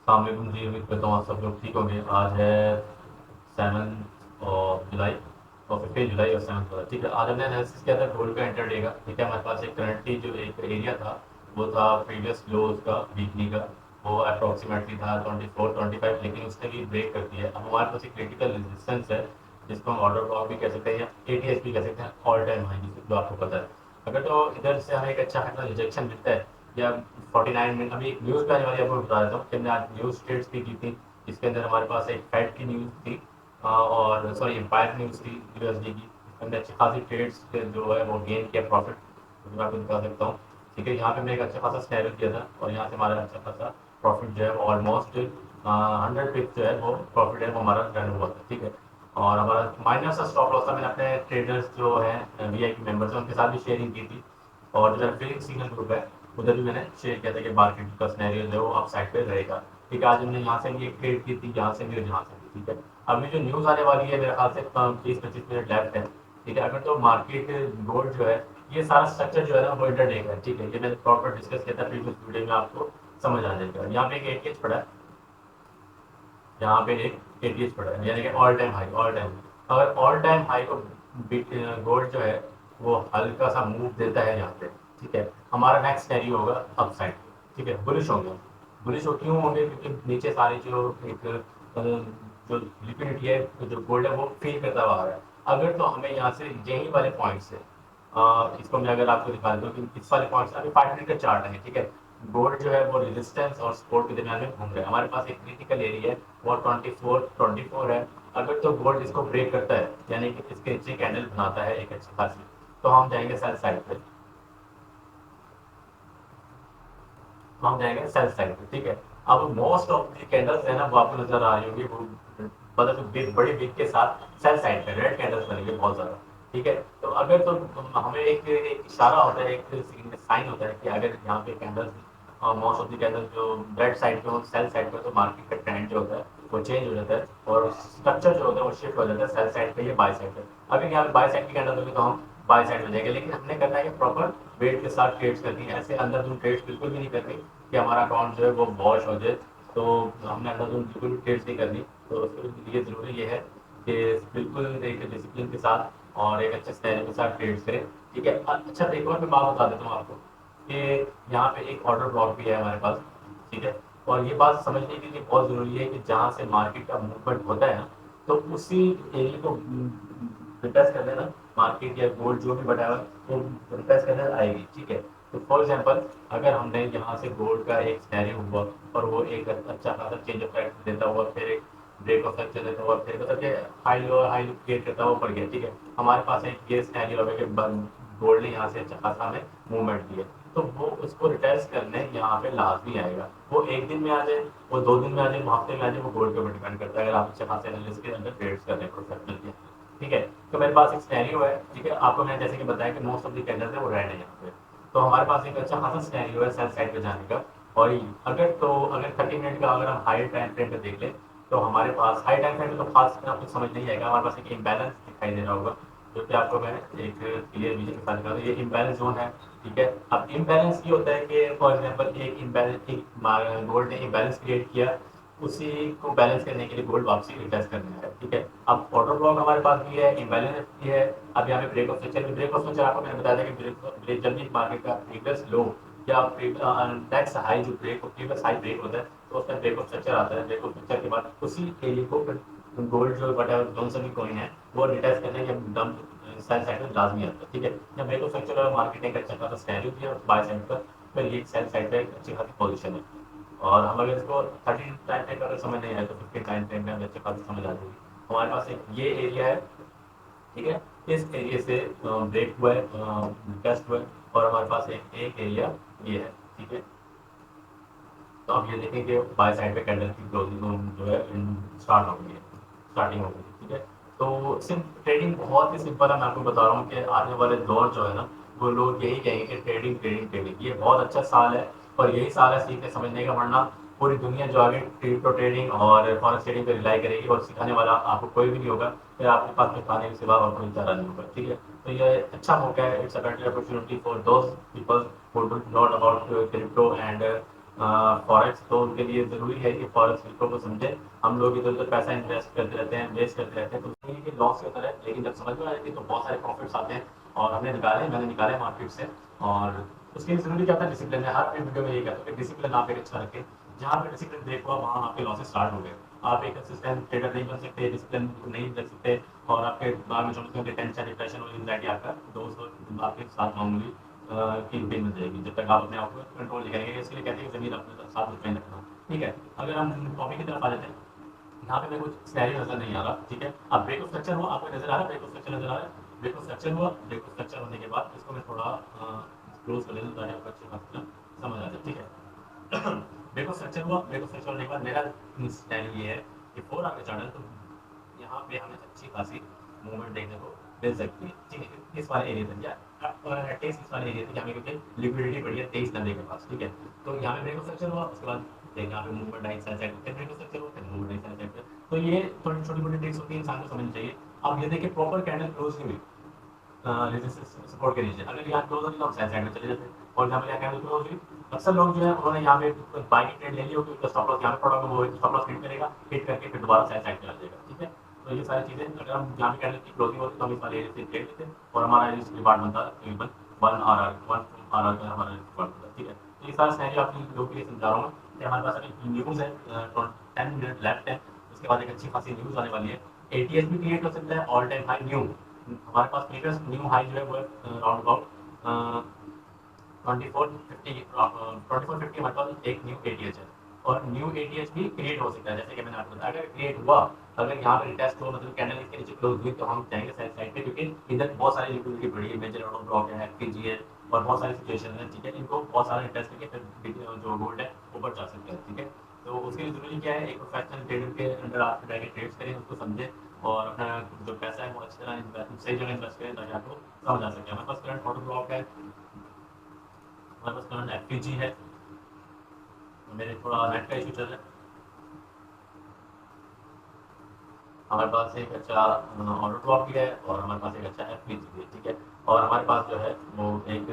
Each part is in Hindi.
अस्सलामुअलैकुम जी, उम्मीद करता हूँ आप सब लोग ठीक होंगे। आज है 7 जुलाई और 15 जुलाई और 7 जुलाई। ठीक है, आज हमने एनालिसिस किया था गोल्ड का इंटरडे का। ठीक है, हमारे पास एक करंटली जो एक एरिया था वो था प्रीवियस लो उसका वीकली का। वो अप्रॉक्सीमेटली था 24-25, लेकिन उसने भी ब्रेक कर दिया है। अब हमारे पास एक क्रिटिकल रेजिस्टेंस है जिसको हम ऑर्डर ब्लॉक भी कह सकते हैं या एटीएस भी कह सकते हैं, ऑल टाइम हाई जो आपको पता है। अगर तो इधर से हमें एक अच्छा खासा रिजेक्शन मिलता है या 49 मिनट, अभी एक न्यूज़ पे आने वाली आपको बता देता हूँ कि हमने आज न्यूज़ ट्रेड्स भी की थी। इसके अंदर हमारे पास एक फेड की न्यूज़ थी और सॉरी एम्पायर न्यूज़ थी यूएसडी की। हमने अच्छी खासी ट्रेड्स जो है वो गेन किया प्रॉफिट, जो मैं आपको दिखा सकता हूँ। ठीक है, यहाँ पे मैंने एक अच्छा खासा स्नैरियो किया था और यहाँ से हमारा अच्छा खासा प्रॉफिट जो है वो ऑलमोस्ट 100 पिप जो है वो प्रॉफिट है वो हमारा रन हुआ था। ठीक है, और हमारा माइनर सा स्टॉप लॉस था। मैंने अपने ट्रेडर्स जो हैं वीआईपी मेंबर्स हैं उनके साथ भी शेयरिंग की थी और जो मेरा ट्रेडिंग सिग्नल ग्रुप है उधर भी मैंने शेयर किया था कि मार्केट का सिनेरियो जो है वो अप साइड पे रहेगा। ठीक है, आज हमने यहाँ से भी एक ट्रेड की थी, यहाँ से भी और यहाँ से भी। ठीक है, अभी जो न्यूज़ आने वाली है मेरे ख्याल से 20-25 मिनट लेफ्ट है। ठीक है, अगर तो मार्केट गोल्ड जो है ये सारा स्ट्रक्चर जो है ना वो इंटरडे का है। ठीक है, ये मैंने प्रॉपर डिस्कस किया था प्रीवियस वीडियो में, आपको समझ आ जाएगा। यहाँ पे एक एटीएच पड़ा है, यहाँ पे एक एटीएच पड़ा है, यानी कि all time high. All time अगर ऑल टाइम हाई को गोल्ड जो है वो हल्का सा मूव देता है यहाँ पे, ठीक है, हमारा नेक्स्ट कैरी होगा अप साइड। ठीक है, बुलिश होंगे। बुलिश क्यों होंगे? क्योंकि नीचे सारी जो एक जो लिक्विडिटी है, जो गोल्ड है वो फील करता हुआ आ रहा है। अगर तो हमें यहाँ से यही वाले पॉइंट से इसको मैं अगर आपको दिखा देता हूँ कि इस वाले पॉइंट से अभी 5 मिनट का चार्ट है। ठीक है, गोल्ड जो है वो रेजिस्टेंस और सपोर्ट के दरमियान में घूम रहा है। हमारे पास एक क्रिटिकल एरिया है वो 24 है। अगर तो गोल्ड इसको ब्रेक करता है यानी कि इसके नीचे कैंडल बनाता है एक अच्छी खासी, तो हम जाएंगे सेल साइड पे। हम जाएंगे सेल साइड पे। ठीक है, अब मोस्ट ऑफ दी कैंडल्स है ना वो आपको नजर आ रही होगी, वो मतलब बड़ी बिग के साथ सेल साइड पे रेड कैंडल्स बनेंगे बहुत ज्यादा। ठीक है, तो अगर तो हमें एक इशारा होता है, एक साइन होता है कि अगर यहाँ पे candles most of the candles जो रेड साइड पे हो सेल साइड पे, तो मार्केट का ट्रेंड जो होता है वो चेंज हो जाता है और स्ट्रक्चर जो होता है वो शिफ्ट हो जाता है सेल साइड पे या बाय साइड पे। अगर यहाँ पे बाय साइड की कैंडल होगी तो हम बाय साइड में जाएंगे, लेकिन हमने करना है कि प्रॉपर वेट के साथ ट्रेड्स करनी है। ऐसे अंधाधुंध ट्रेड्स बिल्कुल भी नहीं करनी कि हमारा अकाउंट जो है वो वॉश हो जाए। तो हमने अंधाधुंध बिल्कुल भी ट्रेड्स नहीं करनी। तो उसके लिए ज़रूरी ये है कि बिल्कुल एक डिसिप्लिन के साथ और एक अच्छे स्टाइल के साथ ट्रेड्स करें। ठीक है, अच्छा एक और मैं बात बता देता हूँ आपको कि यहाँ पे एक ऑर्डर ब्लॉक भी है हमारे पास। ठीक है, और ये बात समझने के लिए बहुत ज़रूरी है कि जहाँ से मार्केट का मूवमेंट होता है ना, तो उसी एरिया को रिटेस्ट कर देना। मार्केट या गोल्ड जो भी बढ़ा हुआ है वो रिटेस्ट करने आएगी। ठीक है, तो फॉर एग्जांपल अगर हमने यहाँ से गोल्ड का एक सिनेरियो हुआ और वो एक अच्छा खासा चेंज ऑफ ट्रैक देता हुआ, फिर एक ब्रेक ऑफ स्ट्रक्चर देता हुआ, फिर मतलब कि high low high low create करता हुआ ऊपर गया। ठीक है, हमारे पास एक ये सिनेरियो है कि गोल्ड ने यहाँ से अच्छा खासा हमें मूवमेंट दिया, तो वो उसको रिटेस्ट करने यहाँ पे लाजमी आएगा। वो एक दिन में आ जाए, वो 2 दिन में आ जाए, वो हफ्ते में आ जाए, वो गोल्ड के ऊपर डिपेंड करता है अगर आप अच्छे खासे एनालिस्ट के अंदर ट्रेड्स कर रहे हैं प्रोफेशनल के। ठीक है, तो मेरे पास एक सिनेरियो है। ठीक है, आपको मैंने जैसे कि बताया कि मोस्ट ऑफ द कैंडल्स है वो रेड है यहाँ पे, तो हमारे पास एक अच्छा खासा सिनेरियो है सेल साइड पे जाने का। और अगर 30 मिनट का अगर हम हाई टाइम फ्रेम पे देख लें, तो हमारे पास हाई टाइम फ्रेम में तो खास इतना कुछ समझ नहीं आएगा। हमारे पास एक इम्बैलेंस दिखाई दे रहा होगा जो कि आपको मैं एक क्लियर विजन के साथ दिखा दूँ। ये इम्बैलेंस जोन है। ठीक है, अब इम्बैलेंस ये होता है कि फॉर एग्जांपल एक इम्बैलेंस एक गोल्ड ने इम्बैलेंस क्रिएट किया, उसी को बैलेंस करने के लिए गोल्ड वापसी रिटेस्ट करना है। ठीक है, अब ऑर्डर ब्लॉक हमारे पास भी है, इम्बैलेंस भी है। अब यहाँ पे break of structure, break of structure आपको मैंने बताया था कि जब भी मार्केट का प्रीवियस लो या नेक्स्ट हाई जो प्रीवियस हाई ब्रेक होता है, तो उसका ब्रेक ऑफ स्ट्रक्चर आता है। ब्रेक ऑफ स्ट्रक्चर के बाद उसी एरिया को गोल्ड जो वट एवर जोन से भी कॉइन है वो रिटेस्ट करने के दम सेल साइड में लाजमी आता है। ठीक है, जब ब्रेक ऑफ स्ट्रक्चर और मार्केट ने एक अच्छा खासा स्नैरियो दिया बाय साइड पर, फिर ये सेल साइड पे एक अच्छी खासी पोजीशन है। और हम अगर इसको 30 टाइम फ्रेम अगर समझ नहीं आए तो 15 टाइम फ्रेम में हमें अच्छे खासी समझ आ जाएगी। हमारे पास एक ये एरिया है। ठीक है, इस एरिया से ब्रेक हुआ है, टेस्ट हुआ है, और हमारे पास एक एरिया ये है। ठीक है, तो अब ये देखें कि बाय साइड पे कैंडल की क्लोजिंग जो है स्टार्ट हो गई है, स्टार्टिंग हो गई है। ठीक है, तो सिर्फ ट्रेडिंग बहुत ही सिंपल है। मैं आपको बता रहा हूँ कि आने वाले दौर जो है ना वो लोग यही कहेंगे कि ट्रेडिंग ट्रेडिंग ट्रेडिंग। ये बहुत अच्छा साल है और यही साल है सीखने समझने का, वरना पूरी दुनिया जो आगे क्रिप्टो ट्रेडिंग और फॉरेक्स ट्रेडिंग पर रिलाई करेगी और सिखाने वाला आपको कोई भी नहीं होगा, फिर आपके पास में खाने के सिवा और कोई चारा नहीं होगा। ठीक है, तो ये अच्छा मौका है, it's a better opportunity for those people who do not about crypto and forex तो उनके लिए ज़रूरी है कि फॉरेक्स क्रिप्टो को समझे। हम लोग इधर उधर पैसा इन्वेस्ट करते रहते हैं, वेस्ट करते रहते हैं, तो उसके लिए लॉस होता है। लेकिन जब समझ में आ जाती है तो बहुत सारे प्रॉफिट्स आते हैं और मैंने निकाले मार्केट से। और उसके लिए ज़रूरी क्या होता है? डिसिप्लिन है। हर वीडियो में यही कहता हूँ कि डिसिप्लिन आप एक अच्छा रखें। जहाँ पे डिसिप्लिन ब्रेक हुआ वहाँ आपके लॉसेस स्टार्ट हो गए। आप एक कंसिस्टेंट ट्रेडर नहीं बन सकते, डिसिप्लिन नहीं रख सकते, और आपके दिमाग में 24 घंटे टेंशन, डिप्रेशन और एंग्जाइटी आकर दोस्त आपके साथ मामूली की पेन बन जाएगी जब तक आप अपने आप को कंट्रोल नहीं करेंगे। इसके लिए कहते हैं कि ज़मीन अपने साथ में पेन रखना। ठीक है, अगर हम टॉपिक की तरफ आ जाते हैं, यहाँ पे मेरे कुछ स्नैरियो नज़र नहीं आ रहा। ठीक है, अब ब्रेक ऑफ स्ट्रक्चर हुआ, आपको नज़र आ रहा है? ब्रेक ऑफ स्ट्रक्चर नज़र आ रहा है? ब्रेक ऑफ स्ट्रक्चर हुआ, ब्रेक ऑफ स्ट्रक्चर होने के बाद इसको मैं थोड़ा क्लोज कर लेता हूँ ताकि आपको अच्छी बात समझ आ जाए। ठीक है, ब्रेक ऑफ स्ट्रक्चर हुआ, ब्रेक ऑफ स्ट्रक्चर होने के बाद मेरा स्नैरियो ये है कि 4 आवर चैनल तो यहाँ पे हमें अच्छी खासी मूवमेंट देखने को मिल सकती है। ठीक है, इस वाले एरिया तक या एटलीस्ट इस वाले एरिया तक हमें, क्योंकि लिक्विडिटी बढ़ी है 23 के पास। ठीक है, तो यहाँ पे ब्रेक ऑफ स्ट्रक्चर हुआ, उसके बाद फिर यहाँ पे मूवमेंट आई साइड साइड, फिर ब्रेक ऑफ स्ट्रक्चर हुआ, फिर मूवमेंट आई साइड साइड। तो ये थोड़ी छोटी मोटी ट्रिक्स होती है, इंसान को समझनी चाहिए। अब ये देखिए प्रॉपर कैंडल क्लोज नहीं हुई रेजिस्टेंस सपोर्ट के नीचे, अगर यहाँ क्लोज होती तो हम सेल साइड में चले जाते। और एग्जाम्पल यहाँ कैंडल क्लोज हुई, अक्सर लोग जो है उन्होंने यहाँ पे बाई की ट्रेड ले ली होगी, तो स्टॉप लॉस यहाँ पे पड़ा होगा, वो स्टॉप लॉस हिट करेगा, हिट करके फिर दोबारा सेल साइड में आ जाएगा। ठीक है, तो ये सारी चीज़ें अगर हम यहाँ पे कैंडल की क्लोजिंग होती तो हम इस वाले एरिया से ट्रेड लेते और हमारा रिस्क रिवार्ड बनता तकरीबन 1 RR का हमारा रिस्क रिवार्ड बनता। ठीक है, तो ये सारा स्नैरियो आप लोगों के लिए समझा रहा हूँ कि हमारे पास अभी न्यूज़ है, 10 मिनट लेफ्ट है, उसके बाद एक अच्छी खासी न्यूज़ आने वाली है। एटीएस भी क्रिएट हो सकता है, ऑल टाइम हाई न्यू, हमारे पास प्रीवियस न्यू हाई जो है वो राउंड अबाउट 2450 हमारे पास एक न्यू एटीएच है, और न्यू एटीएच भी क्रिएट हो सकता है। जैसे कि मैंने आपको बताया, अगर क्रिएट हुआ, अगर यहाँ पे टेस्ट हो, मतलब कैंडल इसके नीचे क्लोज हुई, तो हम जाएंगे सेल साइड पे, क्योंकि इधर बहुत सारी लिक्विडिटी बढ़ी है, मेजर ऑर्डर ब्लॉक है, एफपीजी है, और बहुत सारी सिचुएशन है। ठीक है, इनको बहुत सारे टेस्ट करके फिर जो गोल्ड है ऊपर जा सकते हैं। ठीक है, तो उसके लिए जरूरी क्या है? एक प्रोफेशनल ट्रेडर के अंडर आप जाके ट्रेड्स करें, उसको समझें, और अपना जो पैसा है वो अच्छी तरह सही जगह इन्वेस्ट करें ताकि आपको समझ आ सके। हमारे पास करंट ऑर्डर ब्लॉक है, हमारे पास करंट एफपीजी है, मेरे थोड़ा नेट का इशू चल रहा है। हमारे पास एक अच्छा ऑर्डर ब्लॉक भी है, और हमारे पास एक अच्छा एफपीजी भी है। ठीक है, और हमारे पास जो है वो एक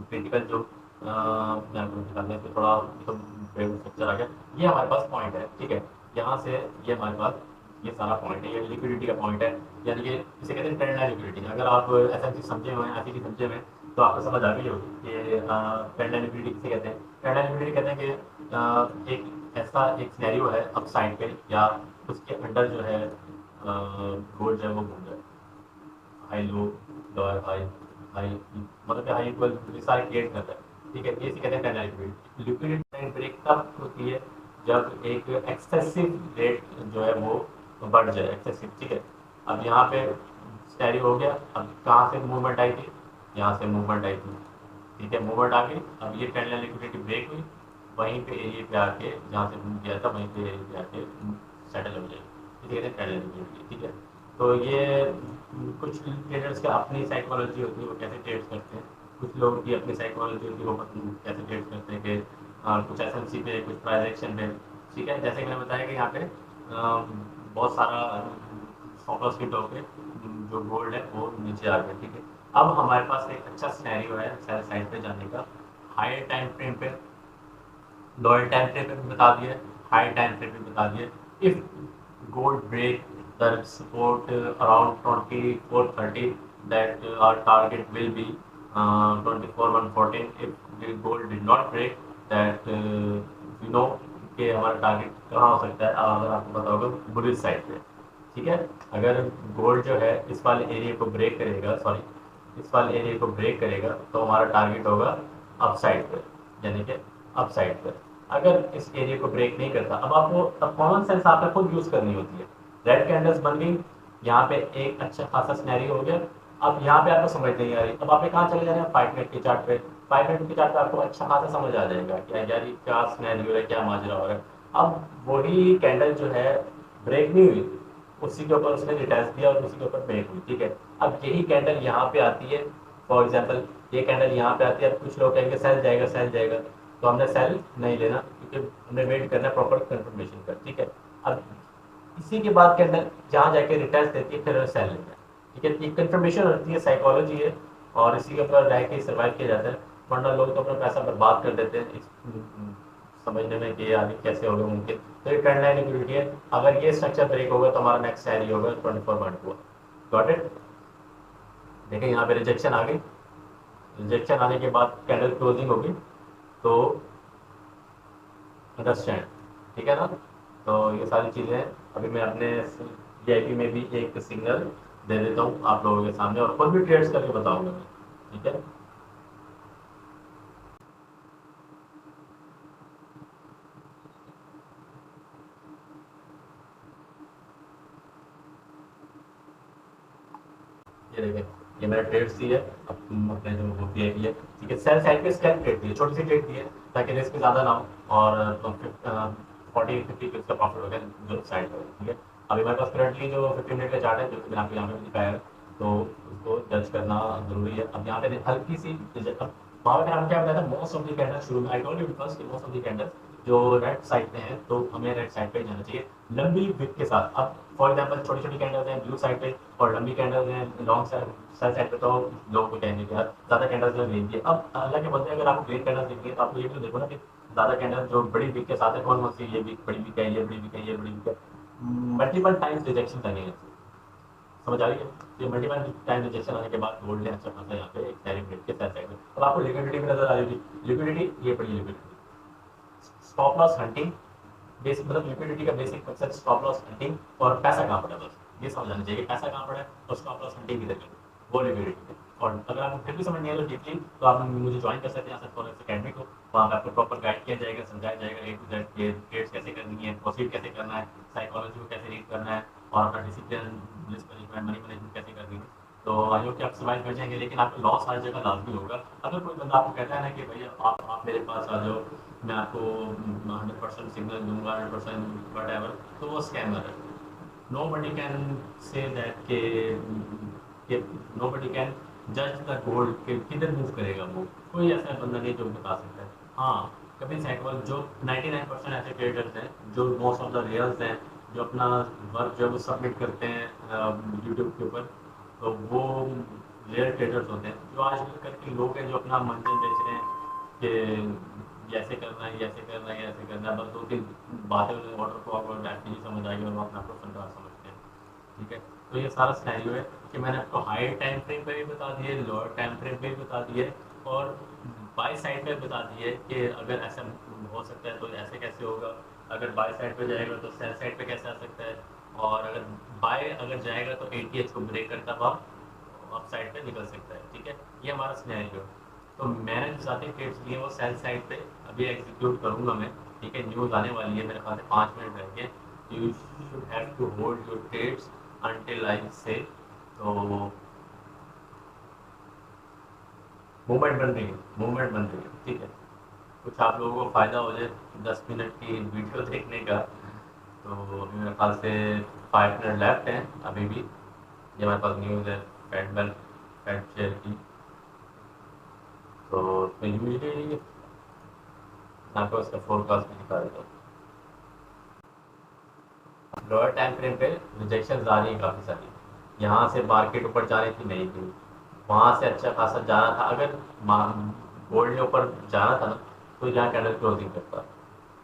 क्रिटिकल जो मैं आपको दिखाने पे थोड़ा तो स्ट्रक्चर आ गया, ये हमारे पास पॉइंट है। ठीक है, यहाँ से ये हमारे पास ये सारा पॉइंट है, ये लिक्विडिटी का पॉइंट है, यानी कि इसे कहते हैं ट्रेंड लाइन लिक्विडिटी। अगर आप ऐसा चीज़ समझे हुए हैं, ऐसी चीज़ समझे हुए हैं, तो आपको समझ आ गई होगी कि ट्रेंड लाइन लिक्विडिटी किसे कहते हैं। ट्रेंड लाइन लिक्विडिटी कहते हैं कि एक ऐसा एक सिनेरियो है अप साइड पे, या उसके अंडर जो है गोल्ड जो है वो घूम जाए, high low, lower high, high, मतलब हाई इक्वल सारे क्रिएट करता है। ठीक है, ये कहते हैं ट्रेंड लाइन लिक्विडिटी ब्रेक तब होती है जब एक एक्सेसिव रेट जो है वो बढ़ जाए, एक्सेसिव। ठीक है, अब यहाँ पे स्टैरी हो गया, अब कहाँ से मूवमेंट आई थी? यहाँ से मूवमेंट आई थी। ठीक है, मूवमेंट आ गई, अब ये ट्रेंड लाइन लिक्विडिटी ब्रेक हुई, वहीं पे एरिया पे आके जहाँ से मूव किया था वहीं पे एरिया पे आके सेटल हो जाएगी। इसे कहते हैं ट्रेंड लाइन लिक्विडिटी। ठीक है, तो ये कुछ ट्रेडर्स का अपनी साइकोलॉजी होती है, वो कैसे ट्रेड करते हैं। कुछ लोगों की अपनी साइकोलॉजी होती है, वो कैसे ट्रेड करते हैं कि कुछ एसएमसी पे, कुछ प्राइस एक्शन पे। ठीक है, जैसे कि मैंने बताया कि यहाँ पे बहुत सारा स्टॉप लॉस हिट होकर जो गोल्ड है वो नीचे आ गया। ठीक है, अब हमारे पास एक अच्छा सिनेरियो है सेल साइड पे जाने का। हायर टाइम फ्रेम पे, लोअर टाइम फ्रेम पे भी बता दिए, हाई टाइम फ्रेम पे बता दिए। If gold break the support around 2430, that our target will be 24114. If the gold did not break that, you know कि हमारा टारगेट कहाँ हो सकता है, अगर आपको पता होगा बुलिश साइड पे। ठीक है, अगर गोल्ड जो है इस वाले एरिया को ब्रेक करेगा, सॉरी इस वाले एरिया को ब्रेक करेगा, तो हमारा टारगेट होगा अप साइड पे, यानी कि अप साइड पे। अगर इस एरिया को ब्रेक नहीं करता, अब आपको अब कॉमन सेंस आपको खुद यूज करनी होती है। रेड कैंडल्स बन गई, यहाँ पे एक अच्छा खासा सिनेरियो हो गया। अब यहाँ पे आपको समझ नहीं आ रही, अब आप कहाँ चले जा रहे हैं? 5 मिनट के चार्ट पे। 5 मिनट के चार्ट पे आपको अच्छा खासा समझ आ जाएगा कि यार ये क्या सिनेरियो है, क्या माजरा हो रहा है। अब वही कैंडल जो है ब्रेक नहीं हुई, उसी के ऊपर उसने रिटेस्ट दिया और उसी के ऊपर ब्रेक हुई। ठीक है, अब यही कैंडल यहाँ पे आती है, फॉर एग्जाम्पल ये कैंडल यहाँ पे आती है। अब कुछ लोग कहेंगे सेल जाएगा, सेल जाएगा, तो हमने सेल नहीं लेना, क्योंकि हमने वेट करना है प्रॉपर कंफर्मेशन का। ठीक है, अब इसी के बाद कैंडल जहाँ जाके रिटेस्ट देती है फिर सेल लेना है। ठीक है, ये कंफर्मेशन होती है, साइकोलॉजी है, और इसी के ऊपर रह के सर्वाइव किया जाता है। वरना लोग तो अपना पैसा बर्बाद कर देते हैं इस समझने में कि आगे कैसे होगा मुमकिन। तो ये ट्रेंड लाइन लिक्विडिटी है, अगर ये स्ट्रक्चर ब्रेक होगा तो हमारा नेक्स्ट सैलरी होगा 24.4। Got it. देखिए यहाँ पे रिजेक्शन आ गई, रिजेक्शन आने के बाद कैंडल क्लोजिंग होगी, तो अंडरस्टैंड, ठीक है ना। तो ये सारी चीज़ें अभी मैं अपने वीआईपी में भी एक सिग्नल दे देता हूँ आप लोगों के सामने, और खुद भी ट्रेड्स करके बताऊंगा मैं, ठीक है। ये देखें, ये मेरा ट्रेड्स दी है, अपने जो वो वीआईपी है, ठीक है। सेल साइड पे स्कैन ट्रेड दी है, छोटी सी ट्रेड दी है ताकि रिस्क ज़्यादा ना हो, और 40-50 पिप्स का प्रॉफिट हो गया जो साइड पर, ठीक है। अभी मेरे पास करंटली जो 15 मिनट का चार्ट है, जो कि मैंने आपको यहाँ पे भी दिखाया है, तो उसको जज करना ज़रूरी है। अब यहाँ पे हल्की सी अब वहाँ पे हम क्या बताया था, मोस्ट ऑफ द कैंडल शुरू में आई टोल्ड यू बिकॉज कि मोस्ट ऑफ द कैंडल जो रेड साइड पे हैं, तो हमें रेड साइड पे जाना चाहिए लंबी विक के साथ। अब फॉर एग्जांपल छोटी छोटी कैंडल्स हैं ब्लू साइड पे, और लंबी कैंडल्स हैं लॉन्ग साइड पे, तो लोगों को कहेंगे कि यार ज़्यादा कैंडल्स में लेंगे। अब अल्लाह के बंदे, अगर आपको ग्रीन कैंडल्स दिखेंगे तो आपको ये भी तो देखो ना कि ज़्यादा कैंडल जो बड़ी विक के साथ है, कौन कौन सी, ये विक बड़ी विक है, ये बड़ी विक है, ये बड़ी विक है, मल्टीपल टाइम्स रिजेक्शन लगेंगे। समझ आ रही है। ये मल्टीपल टाइम रिजेक्शन आने के बाद गोल्ड ने अच्छा खासा यहाँ पे एक सेलिब्रेट के साथ साइड में। अब आपको लिक्विडिटी भी नजर आ रही होगी, लिक्विडिटी ये पड़ी liquidity, stop loss hunting, basic मतलब लिक्विडिटी का basic concept stop loss hunting, और पैसा कहाँ पड़ा है, बस ये समझ आना चाहिए पैसा कहाँ पड़ा है और स्टॉप लॉस हंटिंग किधर करें, वो लिक्विडिटी है। और अगर आपको फिर भी समझ नहीं आए तो डीपली, तो आप मुझे ज्वाइन कर सकते हैं असद फॉरेक्स अकेडमी को। वहाँ पे आपको प्रॉपर गाइड किया जाएगा, समझाया जाएगा ए टू जेड ये ट्रेड्स कैसे करनी है, प्रोसीड कैसे करना है, साइकोलॉजी को कैसे रीड करना है, और अपना discipline, risk management, money management कैसे करनी है। तो आई होप कि आप सर्वाइव कर जाएंगे, लेकिन आपको लॉस हर जगह लाजमी होगा। अगर कोई बंदा आपको कहता है ना कि भैया आप मेरे पास आ जाओ, मैं आपको 100% सिग्नल दूंगा, 100% वट एवर, तो वो स्कैमर है। Nobody can say that के नो बडी कैन जज द गोल्ड के किधर मूव करेगा वो, कोई ऐसा बंदा नहीं जो बता सकता है। हाँ, कभी साइकिल जो 99% ऐसे ट्रेडर्स हैं, जो मोस्ट ऑफ द रियल्स हैं, जो अपना वर्क जो है वो सबमिट करते हैं यूट्यूब के ऊपर, तो वो रेयर ट्रेडर्स होते हैं। जो आज कल के लोग हैं जो अपना मंजन बेच रहे हैं कि ऐसे करना है, ऐसे करना है, ऐसे करना है, बस दो तीन बातें उन्हें वाटर को और नहीं समझ आएगी और वो अपना प्रोफेशनल समझते हैं, ठीक है। तो ये सारा सिनेरियो है कि मैंने आपको हाई टाइम फ्रेम पे भी बता दिए, लोअर टाइम फ्रेम पे भी बता दिए, और बाई साइड पे बता दिए कि अगर ऐसा हो सकता है तो ऐसे कैसे होगा, अगर बाई साइड पे जाएगा तो सेल साइड पे कैसे आ सकता है, और अगर बाय अगर जाएगा तो एटीएच को ब्रेक करता हुआ अप साइड पे निकल सकता है, ठीक है। ये हमारा सिनेरियो। तो मैंने जो सारे ट्रेड्स लिए वो सेल साइड पे अभी एग्जीक्यूट करूंगा मैं, ठीक है। न्यूज़ आने वाली है, मेरे ख्याल से 5 मिनट रह गए। You should have to hold your trades until I say. तो मूवमेंट बन रही है, मूवमेंट बन रही है, ठीक है। कुछ आप लोगों को फ़ायदा हो जाए 10 मिनट की वीडियो देखने का। तो अभी मेरे ख्याल से 5 मिनट लेफ्ट हैं अभी भी। ये हमारे पास न्यूज़ है फेड शेयर की। तो यूजली आपको उसका फोरकास्ट भी दिखा देता हूँ। लोअर टाइम फ्रेम पे रिजेक्शन आ रही है काफ़ी सारी, यहाँ से मार्केट ऊपर जाने की नहीं थी, वहाँ से अच्छा खासा जाना था, अगर गोल्ड ने ऊपर जाना था ना, तो यहाँ कैंडल क्लोजिंग करता,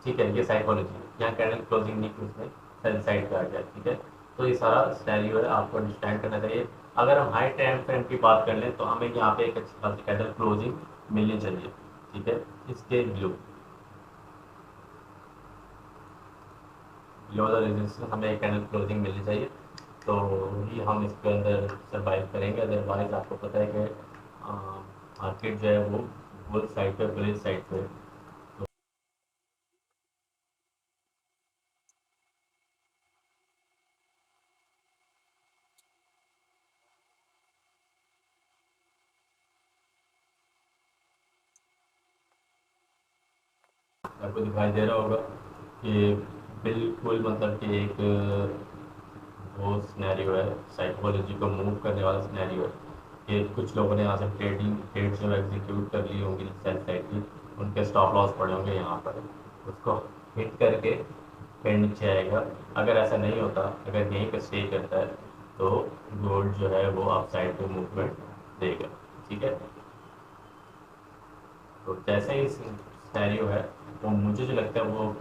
ठीक है। ये साइकोलॉजी है, यहाँ कैंडल क्लोजिंग नहीं की उसने, सेल साइड पे आ गया, ठीक है। तो ये सारा सिनेरियो है, आपको अंडरस्टैंड करना चाहिए। अगर हम हाई टाइम फ्रेम की बात कर लें तो हमें यहाँ पे एक अच्छी खासी कैंडल क्लोजिंग मिलनी चाहिए, ठीक है। इसके ब्लू बिलो द रेजिस्टेंस हमें एक कैंडल क्लोजिंग मिलनी चाहिए, तो ही हम इसके अंदर सर्वाइव करेंगे। अदरवाइज आपको पता है कि मार्केट जो है वो बुल साइड पे, बुलिश साइड पे। आपको दिखाई दे रहा होगा कि बिल्कुल मतलब कि एक वो सिनेरियो है, साइकोलॉजी को मूव करने वाला सिनेरियो है कि कुछ लोगों ने यहाँ से ट्रेड जो एग्जीक्यूट कर ली होंगी सेल साइड की, उनके स्टॉप लॉस पड़े होंगे यहाँ पर, उसको हिट करके फिर नीचे आएगा। अगर ऐसा नहीं होता, अगर यहीं पर स्टे करता है, तो गोल्ड जो है वो अप साइड पे मूवमेंट देगा, ठीक है। तो जैसे ही सिनेरियो है तो मुझे जो लगता है वो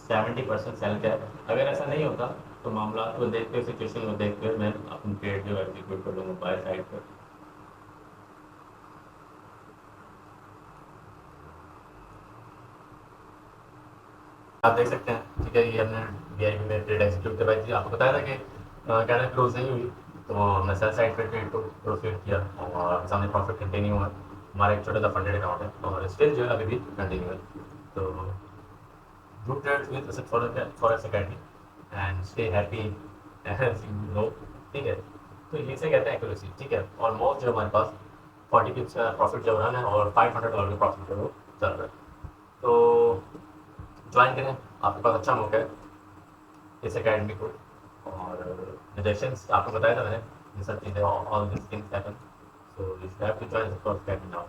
70% सेल का है। अगर ऐसा नहीं होता तो मामला को देखते हुए, सिचुएशन को देखते हुए मैं अपनी ट्रेड जो एग्जीक्यूट कर लूँगा बाय साइड पर। आप देख सकते हैं, ठीक है, ये हमने वीआईपी में ट्रेड एग्जीक्यूट करवाई थी। आपको बताया था कि कैंडल क्लोज नहीं हुई, तो मैं सेल साइड पे ट्रेड को प्रोसीड किया और आपके सामने प्रॉफिट कंटिन्यू हुआ। हमारा एक छोटा सा फंडेड अकाउंट है और स्टिल जो है अभी भी कंटिन्यू है। तो do trade with Asset Forex Academy and stay happy as you know, ठीक है। तो ये से कहते हैं एक्यूरेसी, ठीक है। ऑलमोस्ट जो हमारे पास 40 पिप्स का प्रॉफिट जो रन है और $500 का प्रॉफिट जो है वो चल रहा है। तो ज्वाइन करें, आपके पास अच्छा मौका है इस अकेडमी को। और रिजेक्शंस आपको बताया था मैंने, ये सब चीज़ें, all this things happen, so you have to join this academy now.